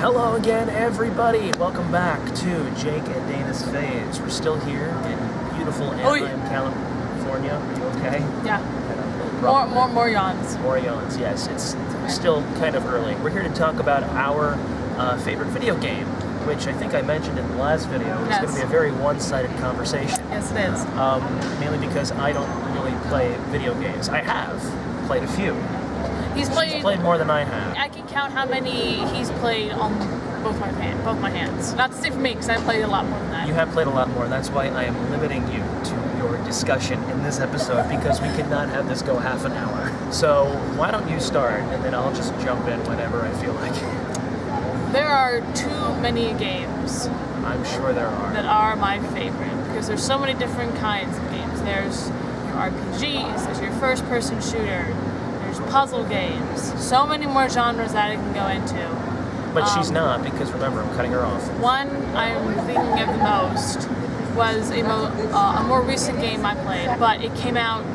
Hello again, everybody. Welcome back to Jake and Dana's Faves. We're still here in beautiful Anaheim, California. Are you okay? Yeah. More yawns. More yawns, yes. It's still kind of early. We're here to talk about our favorite video game, which I think I mentioned in the last video. It's going to be a very one-sided conversation. Yes, it is. Mainly because I don't really play video games. I have played a few. He's played more than I have. I can count how many he's played on both my hands. Not to say for me, because I played a lot more than that. You have played a lot more. That's why I am limiting you to your discussion in this episode, because we cannot have this go half an hour. So why don't you start, and then I'll just jump in whenever I feel like it. There are too many games. I'm sure there are. That are my favorite, because there's so many different kinds of games. There's your RPGs, there's your first-person shooter, there's puzzle games, so many more genres that I can go into. But she's not, because remember, I'm cutting her off. One I'm thinking of the most was a more recent game I played, but it came out,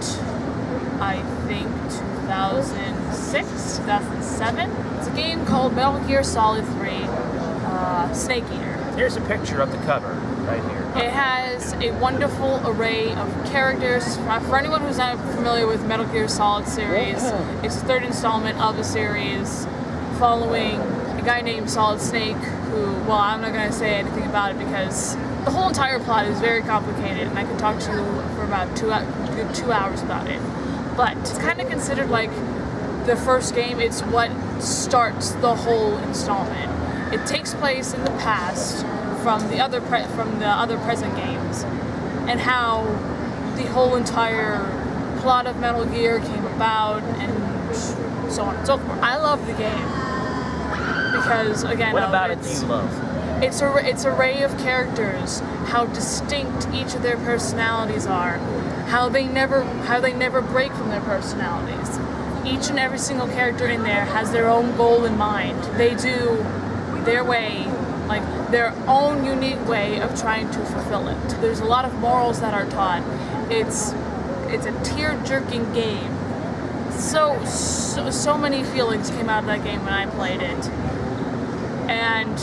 I think, 2006, 2007. It's a game called Metal Gear Solid 3, Snake Eater. Here's a picture of the cover, right here. It has a wonderful array of characters. For anyone who's not familiar with Metal Gear Solid series, it's the third installment of a series following a guy named Solid Snake who, well, I'm not going to say anything about it because the whole entire plot is very complicated and I could talk to you for about 2 hours about it. But it's kind of considered like the first game. It's what starts the whole installment. It takes place in the past from the other present games, and how the whole entire plot of Metal Gear came about, and so on and so forth. I love the game because, again, what about it do you love? It's an array of characters, how distinct each of their personalities are, how they never break from their personalities. Each and every single character in there has their own goal in mind. They do their way, like their own unique way of trying to fulfill it. There's a lot of morals that are taught. It's a tear-jerking game. So many feelings came out of that game when I played it. And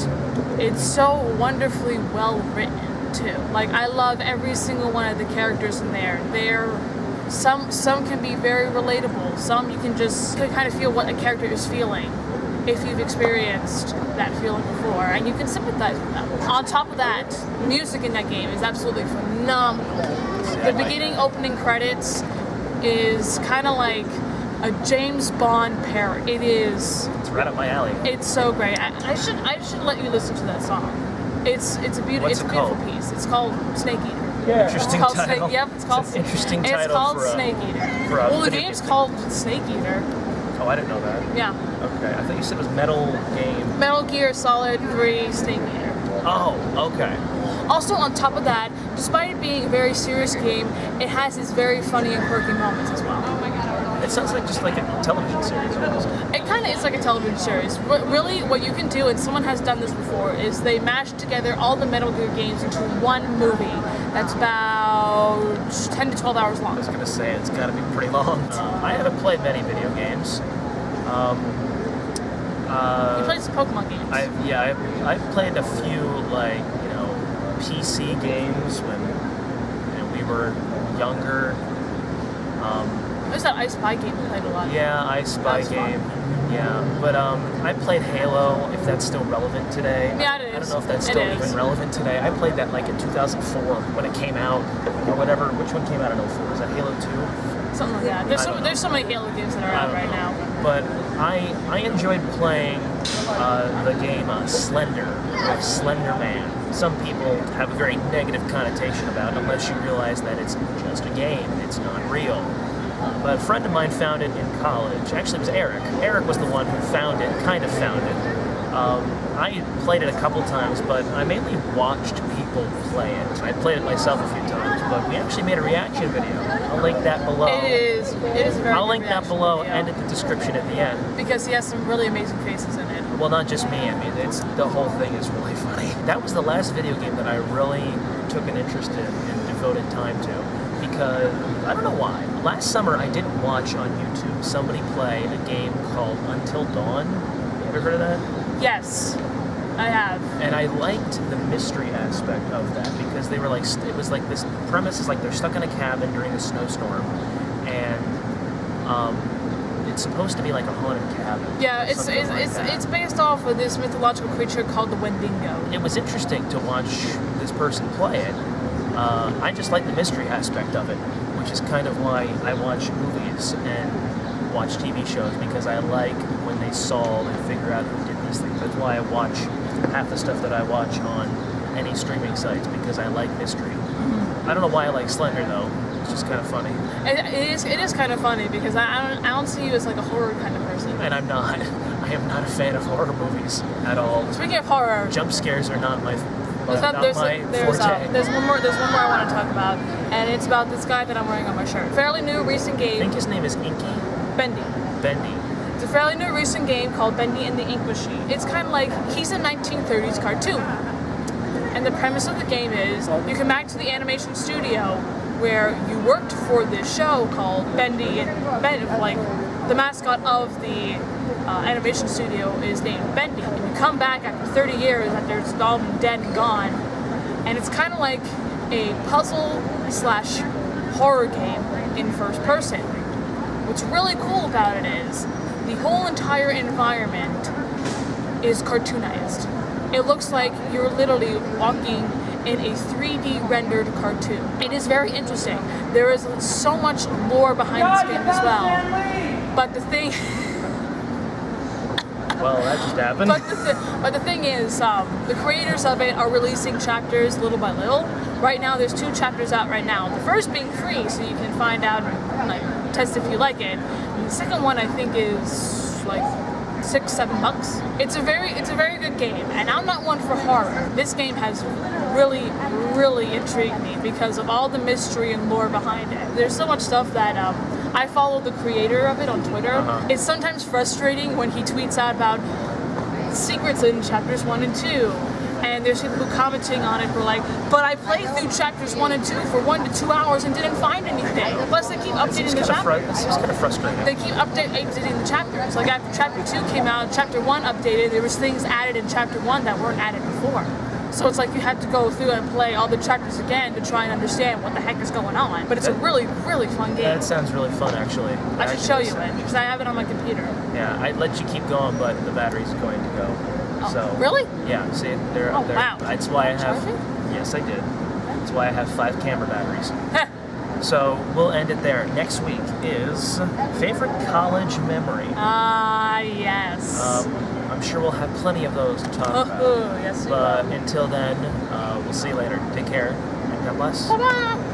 it's so wonderfully well written too. Like, I love every single one of the characters in there. Some can be very relatable. Some you can kind of feel what a character is feeling if you've experienced that feeling before, and you can sympathize with them. On top of that, music in that game is absolutely phenomenal. The beginning opening credits is kind of like a James Bond parody. It's right up my alley. It's so great. I should let you listen to that song. It's a beautiful piece. It's called Snake Eater. Yeah. Interesting title. It's called interesting title. It's called Snake Eater. Well, the game's called Snake Eater. Oh, I didn't know that. Yeah. Okay, I thought you said it was Metal Gear Solid 3 Snake Eater. Oh, okay. Also, on top of that, despite it being a very serious game, it has its very funny and quirky moments as well. Oh my god. It sounds like just like a television series. It kind of is like a television series. But really, what you can do, and someone has done this before, is they mash together all the Metal Gear games into one movie that's about 10 to 12 hours long. I was going to say, it's got to be pretty long. I haven't played many video games. You played some Pokemon games. I've played a few, like, PC games when we were younger. There's that I Spy game we played a lot. Yeah, I Spy game. Fun. Yeah, but I played Halo, if that's still relevant today. Yeah, it is. I don't know if that's still even relevant today. I played that like in 2004 when it came out, or whatever. Which one came out in 04? Was that Halo 2? Something like that. There's so many Halo games that are out right now. But I enjoyed playing the game Slender Man. Some people have a very negative connotation about it unless you realize that it's just a game. It's not real. But a friend of mine found it in college. Actually, it was Eric. Eric was the one who found it. I played it a couple times, but I mainly watched people play it. I played it myself a few times, but we actually made a reaction video. I'll link that below. It is very I'll link that below and in the description at the end. Because he has some really amazing faces in it. Well, not just me. I mean, the whole thing is really funny. That was the last video game that I really took an interest in and devoted time to. Because, I don't know why, last summer I didn't watch on YouTube somebody play a game called Until Dawn. Have you ever heard of that? Yes. I have. And I liked the mystery aspect of that because they were like, it was like this premise is like they're stuck in a cabin during a snowstorm, and it's supposed to be like a haunted cabin. Yeah, it's based off of this mythological creature called the Wendigo. It was interesting to watch this person play it. I just like the mystery aspect of it, which is kind of why I watch movies and watch TV shows, because I like when they solve and figure out who did these things. That's why I watch half the stuff that I watch on any streaming sites, because I like mystery. I don't know why I like Slender though. It's just kind of funny. It is kind of funny because I don't see you as like a horror kind of person. And I'm not. I am not a fan of horror movies at all. Speaking of horror, Jump scares are not my there's one more I want to talk about, and it's about this guy that I'm wearing on my shirt. Fairly new, recent I game. think his name is Inky. Bendy. Bendy. It's a fairly new, recent game called Bendy and the Ink Machine. It's kind of like he's a 1930s cartoon, and the premise of the game is you come back to the animation studio where you worked for this show called Bendy and Ben. Like the mascot of the animation studio is named Bendy, and you come back after 30 years after it's all been dead and gone, and it's kind of like a puzzle slash horror game in first person. What's really cool about it is the whole entire environment is cartoonized. It looks like you're literally walking in a 3D rendered cartoon. It is very interesting. There is so much lore behind this game as well. But the thing Well, that just happened. But the thing is, the creators of it are releasing chapters little by little. Right now, there's 2 chapters out right now. The first being free, so you can find out and like test if you like it. And the second one, I think, is like $6-7. It's a very good game, and I'm not one for horror. This game has really intrigued me because of all the mystery and lore behind it. There's so much stuff that I follow the creator of it on Twitter. It's sometimes frustrating when he tweets out about secrets in chapters 1 and 2. And there's people who commenting on it who are like, but I played through chapters 1 and 2 for 1 to 2 hours and didn't find anything. Plus, they keep updating the chapters. This is kind of frustrating. They keep updating the chapters. Like after chapter 2 came out, chapter 1 updated, there was things added in chapter 1 that weren't added before. So it's like you had to go through and play all the chapters again to try and understand what the heck is going on. But it's a really fun game. That sounds really fun, actually. I should show you it because I have it on my computer. Yeah, I'd let you keep going, but the battery's going to go. Oh, So really? Yeah, see, they're Oh, they're, wow. That's why I have. Charging? Yes, I did. That's why I have 5 camera batteries. So we'll end it there. Next week is favorite college memory. Yes. I'm sure we'll have plenty of those to talk about. Yes, we But will. until then, we'll see you later. Take care, and God bless. Bye-bye.